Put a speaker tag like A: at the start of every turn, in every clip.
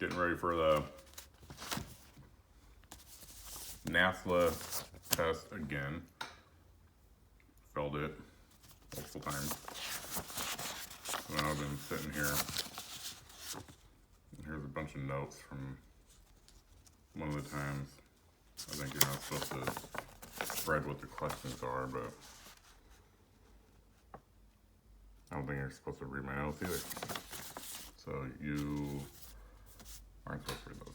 A: Getting ready for the NASLA test again. Failed it multiple times. So now I've been sitting here. And here's a bunch of notes from one of the times. I think you're not supposed to write what the questions are, but I don't think you're supposed to read my notes either. So you aren't supposed to read those.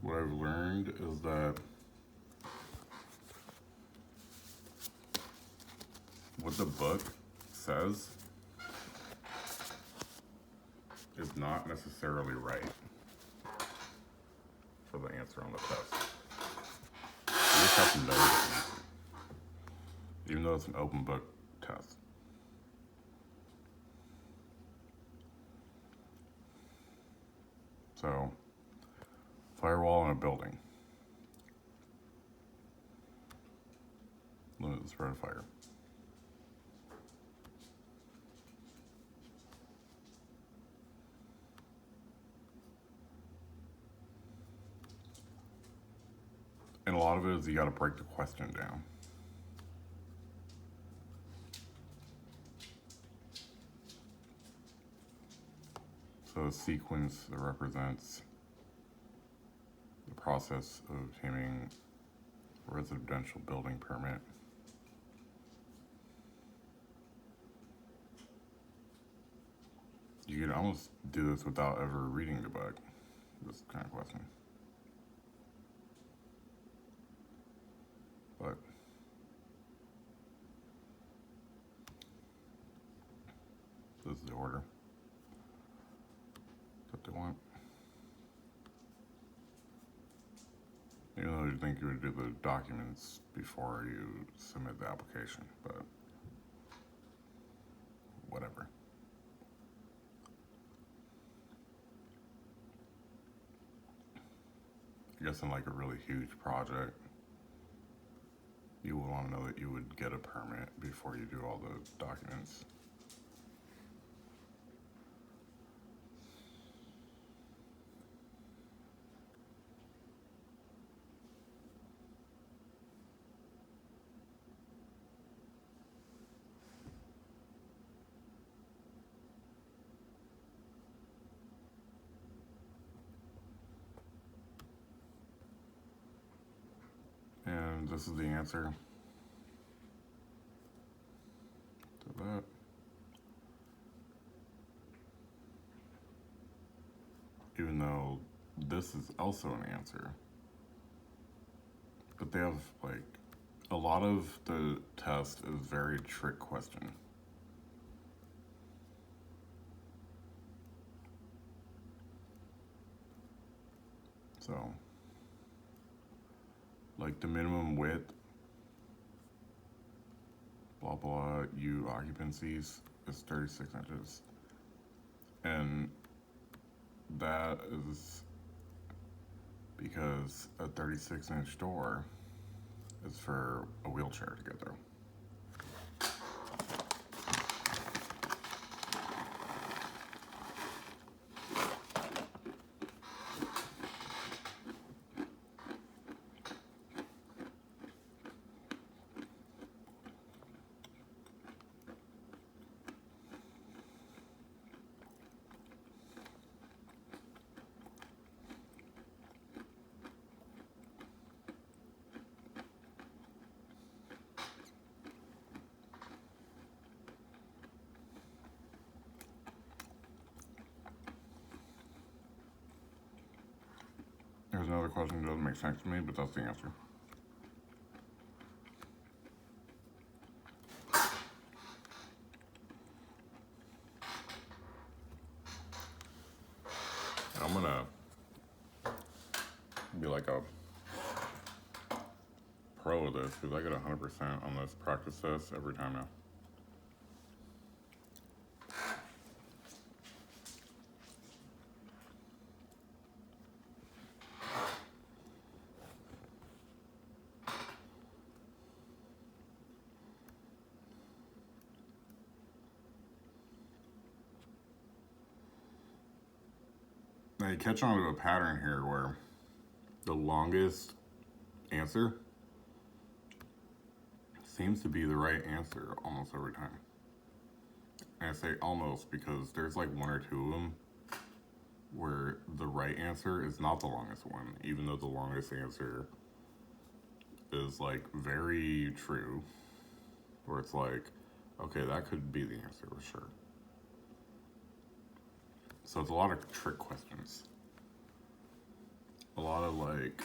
A: What I've learned is that what the book says is not necessarily right for the answer on the test. You just have to know the answer, even though it's an open book test. So, firewall in a building. Limit the spread of fire. And a lot of it is you gotta break the question down. So a sequence that represents the process of obtaining a residential building permit. You could almost do this without ever reading the book, this kind of question. But this is the order that they want. Even though you think you would do the documents before you submit the application, but whatever. I guess in like a really huge project, you would want to know that you would get a permit before you do all the documents. And this is the answer to that. Even though this is also an answer. But they have like, a lot of the test is very trick question. So, like the minimum width, blah blah, occupancies is 36 inches. And that is because a 36-inch door is for a wheelchair to get through. There's another question that doesn't make sense to me, but that's the answer. I'm gonna be like a pro of this because I get 100% on this practice test every time now. Now you catch on to a pattern here where the longest answer seems to be the right answer almost every time. And I say almost because there's like one or two of them where the right answer is not the longest one, even though the longest answer is like very true, where it's like, okay, that could be the answer for sure. So it's a lot of trick questions. A lot of like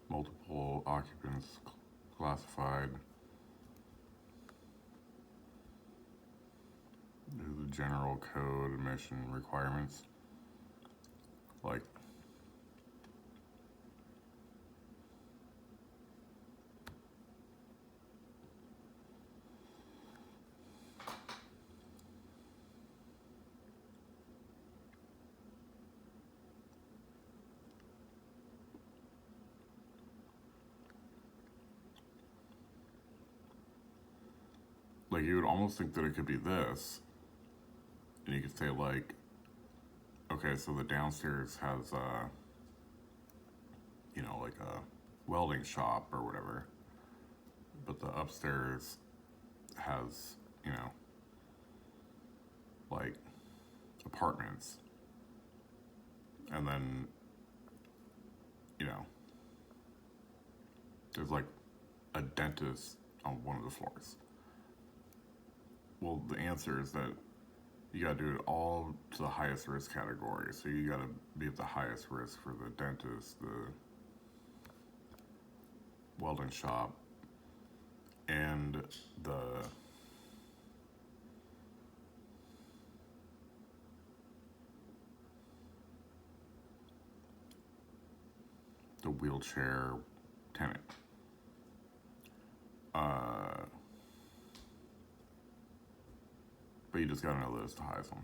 A: multiple occupants classified. The general code admission requirements. Like, you would almost think that it could be this, and you could say like, okay, so the downstairs has like a welding shop or whatever, but the upstairs has, like apartments, and then, there's like a dentist on one of the floors. Well, the answer is that you gotta do it all to the highest risk category. So you gotta be at the highest risk for the dentist, the welding shop, and the wheelchair tenant. But you just gotta know that it's the highest one.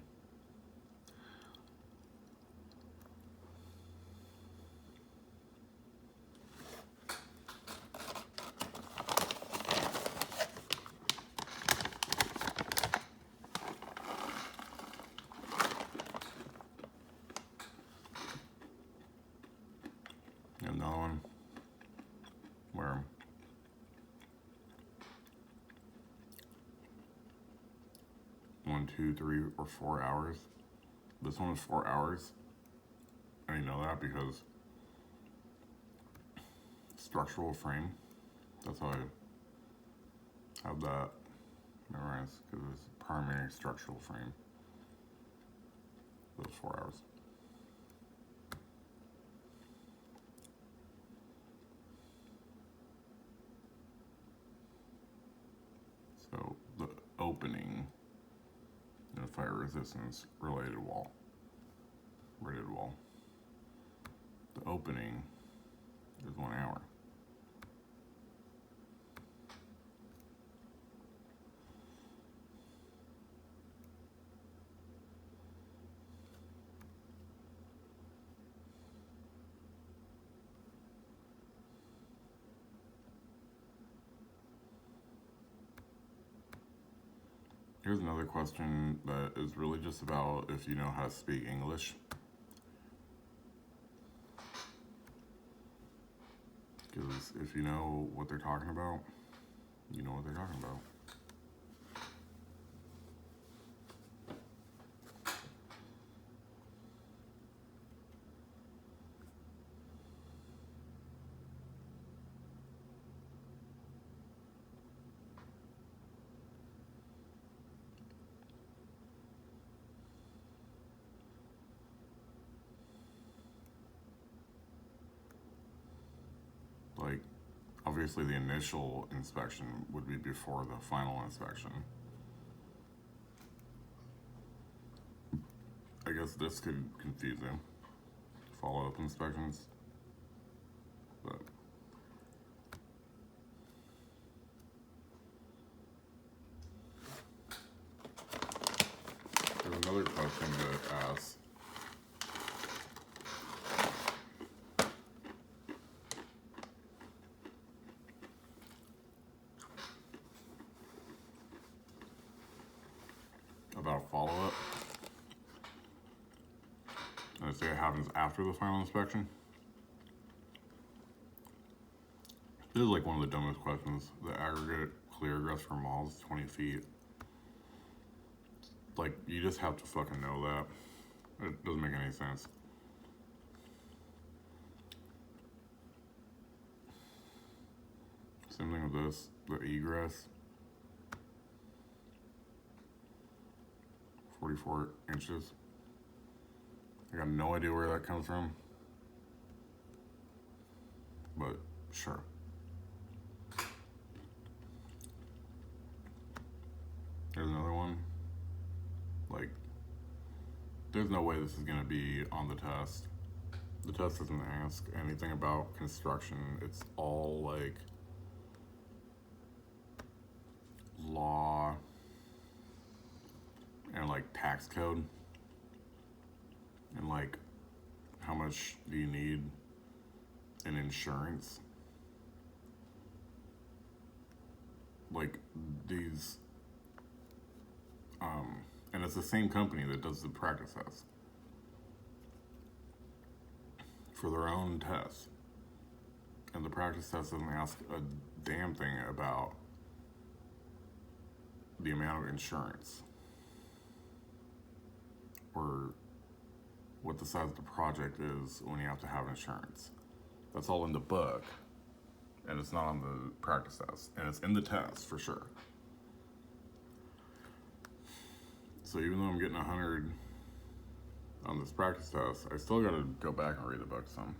A: Another one where one, 2, 3, or 4 hours. This one was 4 hours. And you know that because structural frame. That's how I have that memorized, because it's primary structural frame. Those 4 hours. So the opening in a fire resistance rated wall. The opening is 1 hour. Here's another question that is really just about if you know how to speak English. Because if you know what they're talking about, you know what they're talking about. Like, obviously the initial inspection would be before the final inspection. I guess this could confuse you. Follow-up inspections. But there's another question that asks, happens after the final inspection. This is like one of the dumbest questions. The aggregate clear egress for malls is 20 feet. Like, you just have to fucking know that. It doesn't make any sense. Same thing with this, the egress. 44 inches. I got no idea where that comes from. But sure. There's another one. Like, there's no way this is gonna be on the test. The test doesn't ask anything about construction. It's all like law and like tax code and like how much do you need in insurance. Like these and it's the same company that does the practice test for their own test, and the practice test doesn't ask a damn thing about the amount of insurance or what the size of the project is when you have to have insurance. That's all in the book, and it's not on the practice test, and it's in the test for sure. So even though I'm getting 100 on this practice test, I still gotta go back and read the book some.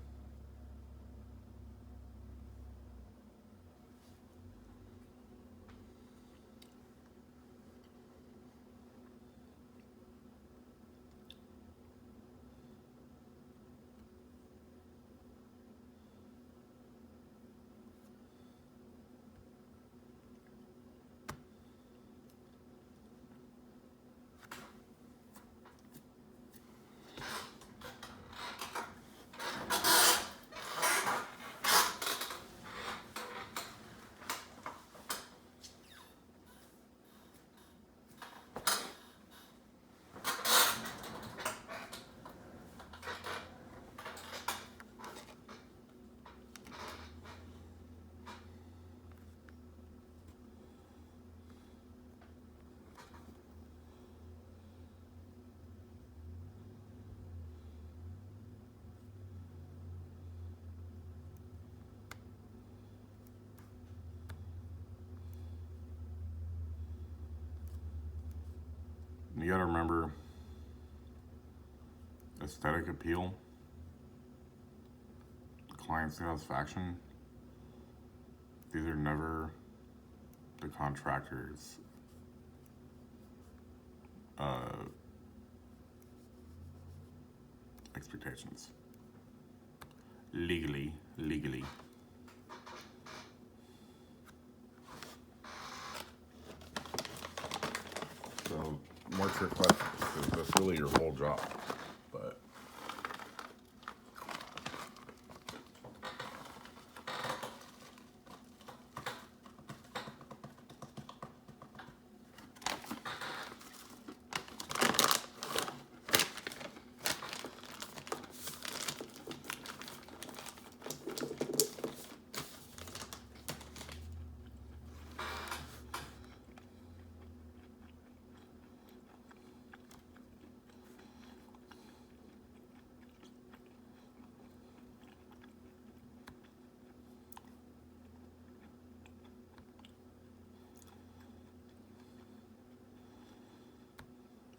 A: You gotta remember aesthetic appeal, client satisfaction. These are never the contractor's expectations. Legally. So, more trick questions, because that's really your whole job. But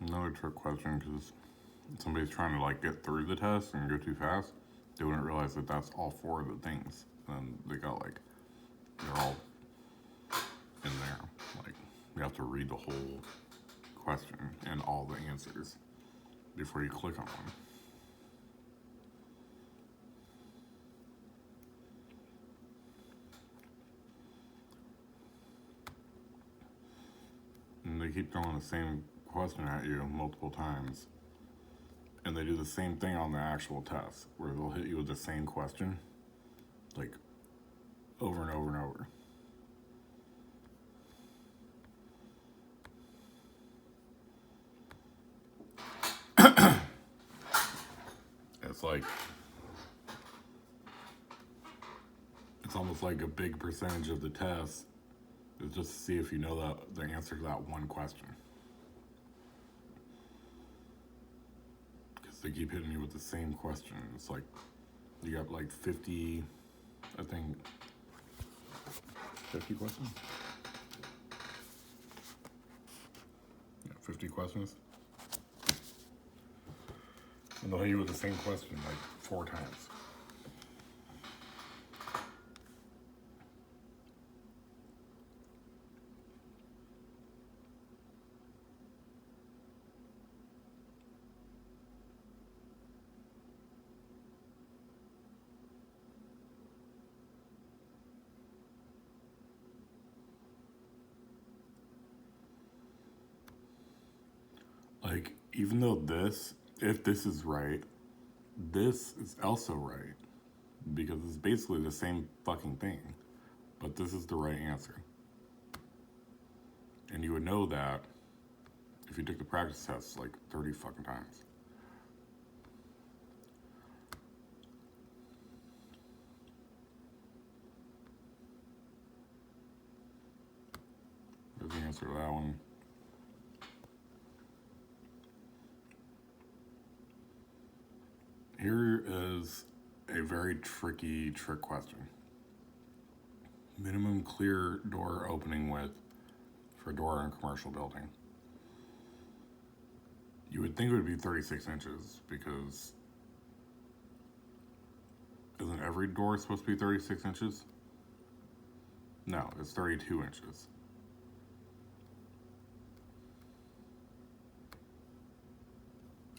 A: another trick question, because somebody's trying to like get through the test and go too fast, they wouldn't realize that that's all four of the things. And they got like, they're all in there. Like, you have to read the whole question and all the answers before you click on one. And they keep throwing the same question at you multiple times. And they do the same thing on the actual test, where they'll hit you with the same question, like, over and over and over. it's almost like a big percentage of the test is just to see if you know the answer to that one question. Because they keep hitting you with the same question. It's like you got like 50, I think, 50 questions? Yeah, 50 questions. And they'll hit you with the same question like 4 times. Like, even though if this is right, this is also right. Because it's basically the same fucking thing. But this is the right answer. And you would know that if you took the practice test like 30 fucking times. There's the answer to that one. Here is a very trick question. Minimum clear door opening width for a door in a commercial building. You would think it would be 36 inches because isn't every door supposed to be 36 inches? No, it's 32 inches.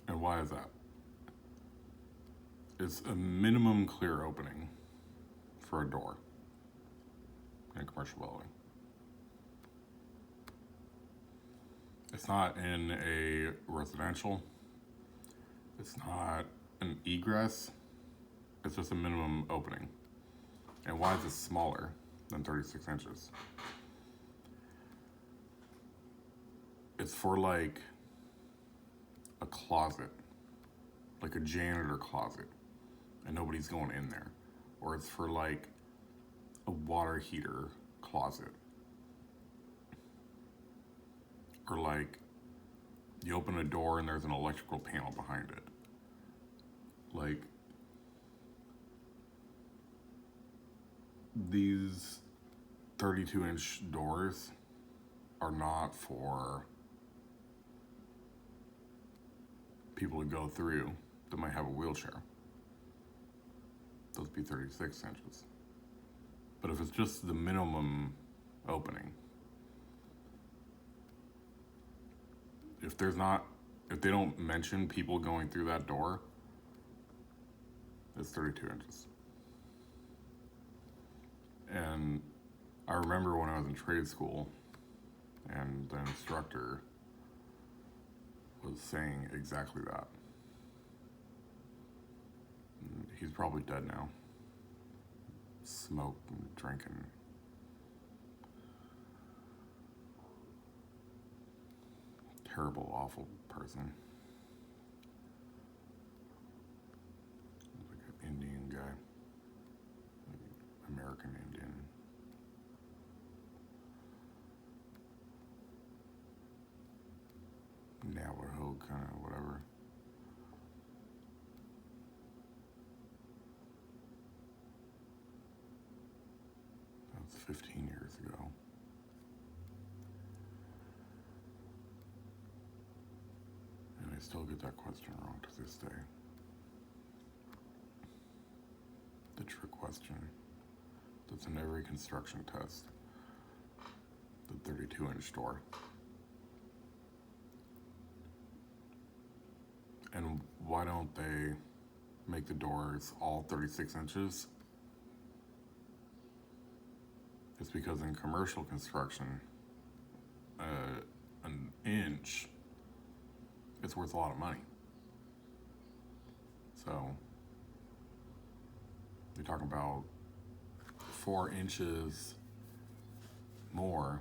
A: And why is that? It's a minimum clear opening for a door in a commercial building. It's not in a residential. It's not an egress. It's just a minimum opening. And why is it smaller than 36 inches? It's for like a closet, like a janitor closet, and nobody's going in there. Or it's for like a water heater closet. Or like you open a door and there's an electrical panel behind it. Like these 32-inch doors are not for people to go through that might have a wheelchair. Those would be 36 inches. But if it's just the minimum opening, if they don't mention people going through that door, it's 32 inches. And I remember when I was in trade school and the instructor was saying exactly that. He's probably dead now. Smoke and drinking. Terrible, awful person. Like an Indian guy. American Indian. Navajo, kind of, whatever. That was 15 years ago. And I still get that question wrong to this day. The trick question that's in every construction test. The 32-inch door. And why don't they make the doors all 36 inches? It's because in commercial construction, an inch is worth a lot of money. So you're talking about 4 inches more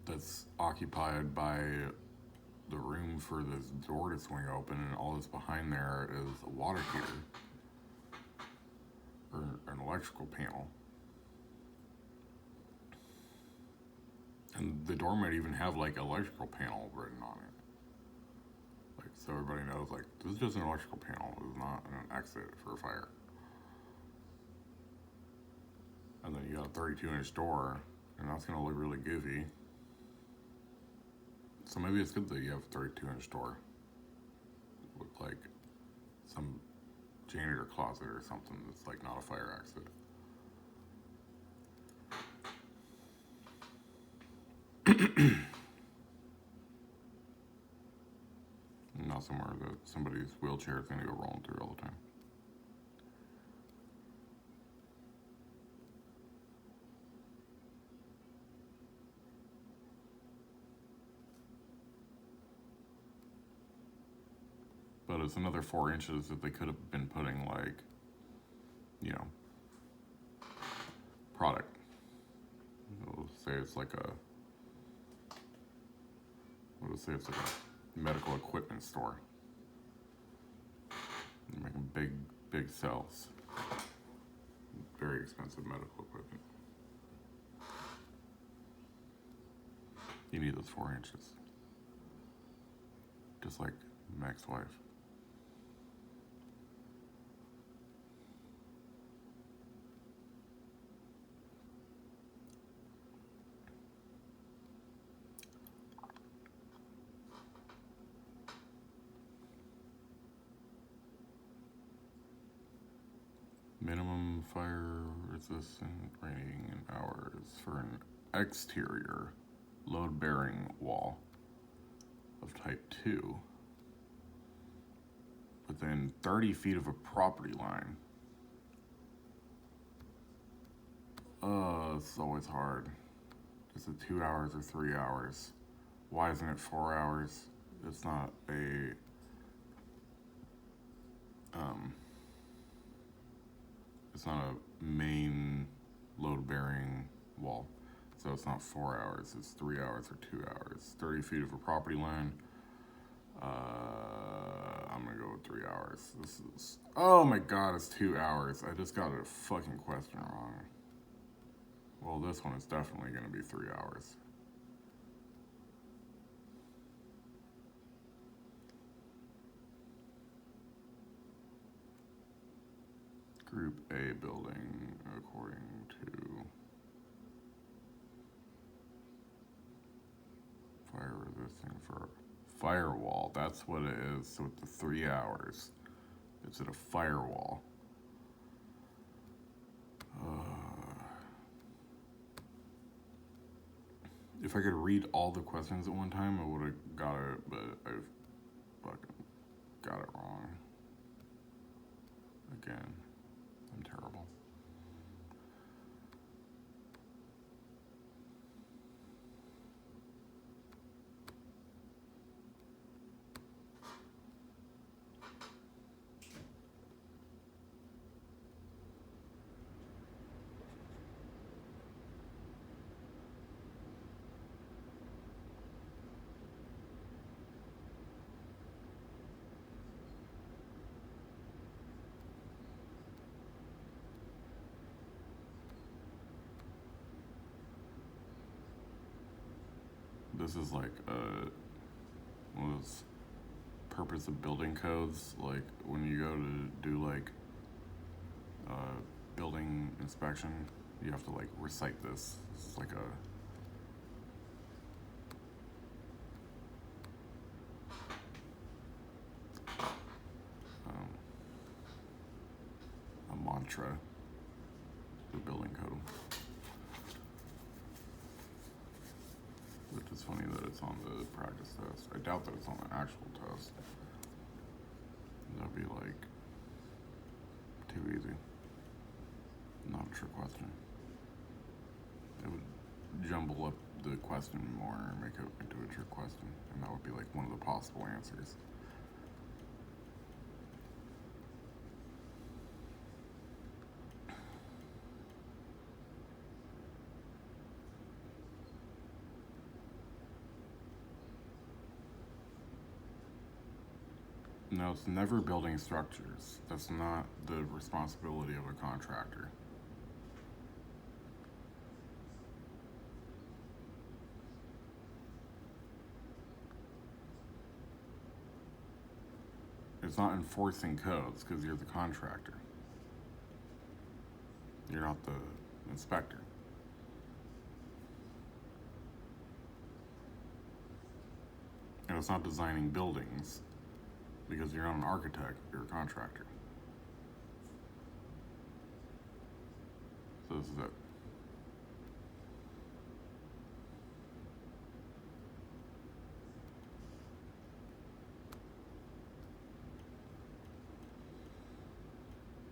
A: that's occupied by the room for this door to swing open, and all that's behind there is a water heater or an electrical panel. And the door might even have like electrical panel written on it. Like, so everybody knows, like, this is just an electrical panel. This is not an exit for a fire. And then you got a 32-inch door, and that's going to look really goofy. So maybe it's good that you have a 32-inch door. Look like some janitor closet or something that's like not a fire exit. Not somewhere that somebody's wheelchair is going to go rolling through all the time. But it's another 4 inches that they could have been putting, like, you know, product. We'll say it's like a, we'll say it's like a medical equipment store. They're making big sales. Very expensive medical equipment. You need those 4 inches. Just like my ex-wife. Minimum fire resistant rating in hours for an exterior load bearing wall of type 2 within 30 feet of a property line. It's always hard. Is it 2 hours or 3 hours? Why isn't it 4 hours? It's not a it's not a main load-bearing wall, so it's not 4 hours. It's 3 hours or 2 hours. 30 feet of a property line. I'm gonna go with 3 hours. This is, oh my god, it's 2 hours. I just got a fucking question wrong. Well, this one is definitely gonna be 3 hours. Group A building, according to fire resisting for firewall. That's what it is. So it's the 3 hours. It's at a firewall. If I could read all the questions at one time, I would have got it, but I've fucking got it wrong. Again, I'm terrible. This is like one of those purpose of building codes, like when you go to do like building inspection, you have to like recite this. It's like a mantra, the building code. Which is funny that it's on the practice test. I doubt that it's on the actual test. That'd be like too easy. Not a trick question. It would jumble up the question more and make it into a trick question, and that would be like one of the possible answers. No, it's never building structures. That's not the responsibility of a contractor. It's not enforcing codes because you're the contractor. You're not the inspector. And it's not designing buildings because you're not an architect, you're a contractor. So this is it.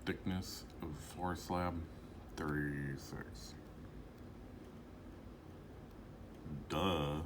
A: Thickness of floor slab, 36. Duh.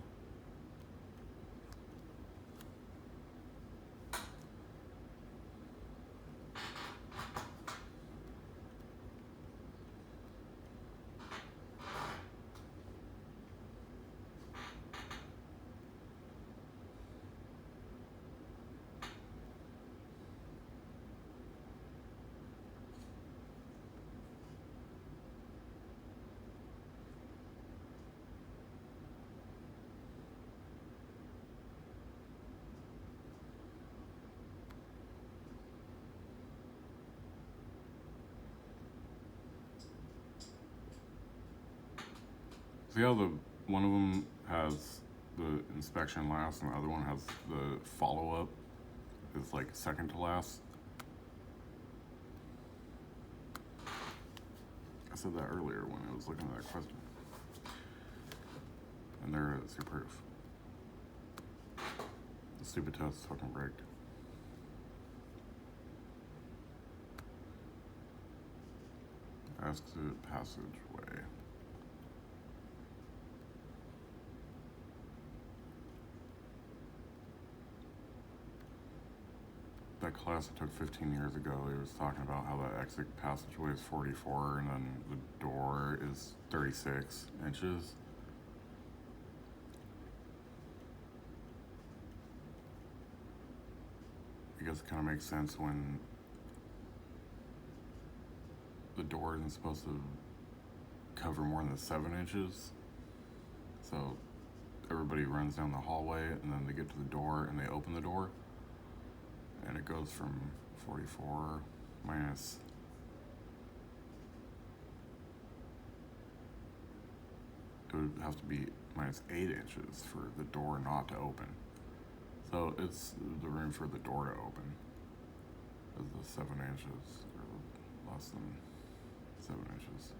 A: See how the one of them has the inspection last and the other one has the follow up is like second to last? I said that earlier when I was looking at that question. And there is your proof. The stupid test is fucking rigged. Asks it passageway. That class I took 15 years ago, he was talking about how the exit passageway is 44 and then the door is 36 inches. I guess it kind of makes sense when the door isn't supposed to cover more than 7 inches. So everybody runs down the hallway and then they get to the door and they open the door. And it goes from 44 minus it would have to be minus 8 inches for the door not to open. So it's the room for the door to open is the 7 inches or less than 7 inches.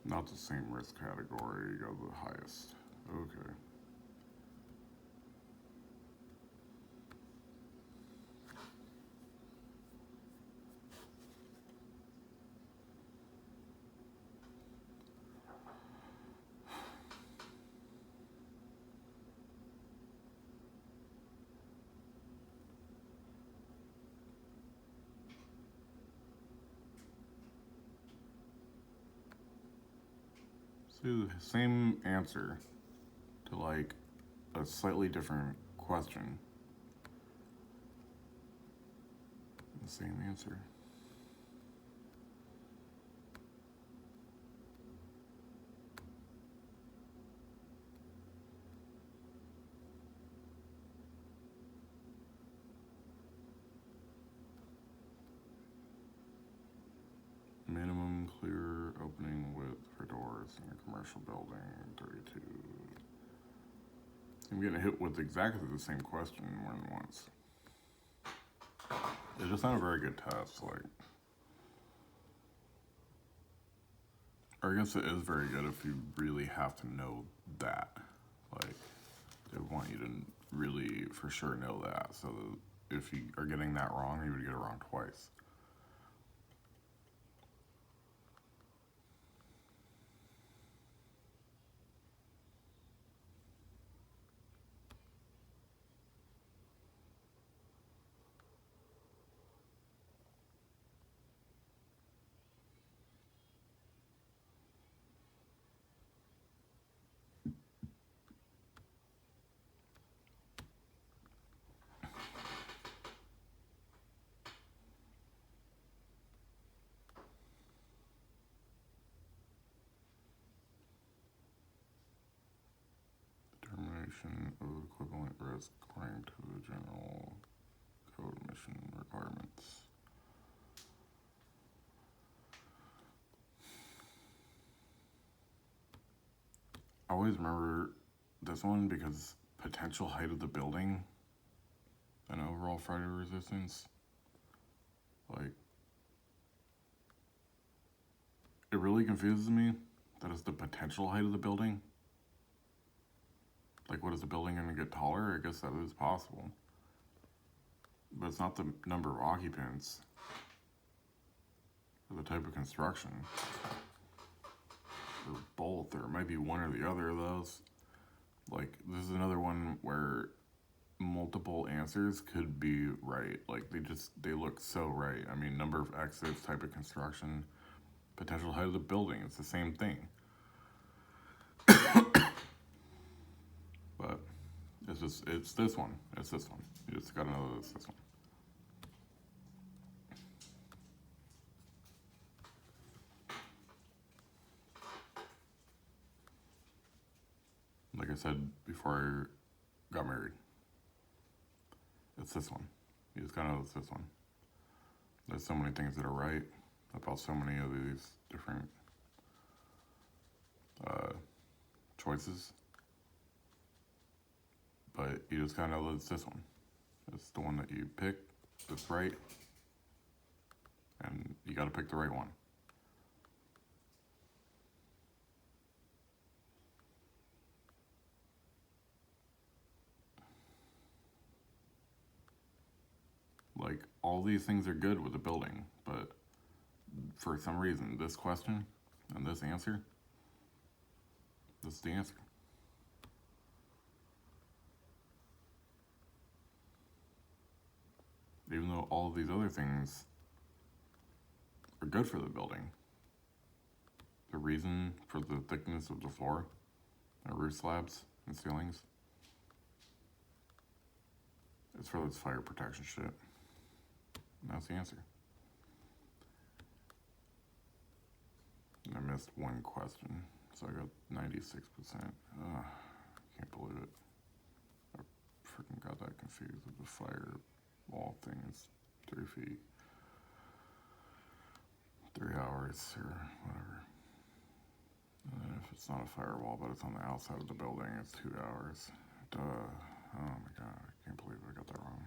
A: Not the same risk category, you go to the highest. Okay. See, the same answer to like a slightly different question. The same answer. Minimum clear opening width for doors in a commercial building, 32. I'm getting hit with exactly the same question more than once. It's just not a very good test, like. Or I guess it is very good if you really have to know that. Like, they want you to really for sure know that, so that if you are getting that wrong, you would get it wrong twice. is according to the general code emission requirements. I always remember this one because potential height of the building and overall fire resistance. Like, it really confuses me that it's the potential height of the building. Like, what is the building going to get taller? I guess that is possible. But it's not the number of occupants or the type of construction. Or both, or it might be one or the other of those. Like, this is another one where multiple answers could be right. Like, they look so right. I mean, number of exits, type of construction, potential height of the building, it's the same thing. But it's this one. It's this one. You just gotta know that it's this one. Like I said before I got married, it's this one. You just gotta know it's this one. There's so many things that are right about so many of these different choices. But you just gotta know that it's this one. It's the one that you pick that's right. And you gotta pick the right one. Like, all these things are good with the building, but for some reason, this question and this answer, this is the answer. Even though all of these other things are good for the building. The reason for the thickness of the floor, roof slabs, and ceilings, it's for this fire protection shit. And that's the answer. I missed one question, so I got 96%. Can't believe it. I freaking got that confused with the fire wall thing. It's 3 feet. 3 hours or whatever. And then if it's not a firewall, but it's on the outside of the building, it's 2 hours. Duh. Oh my god, I can't believe I got that wrong.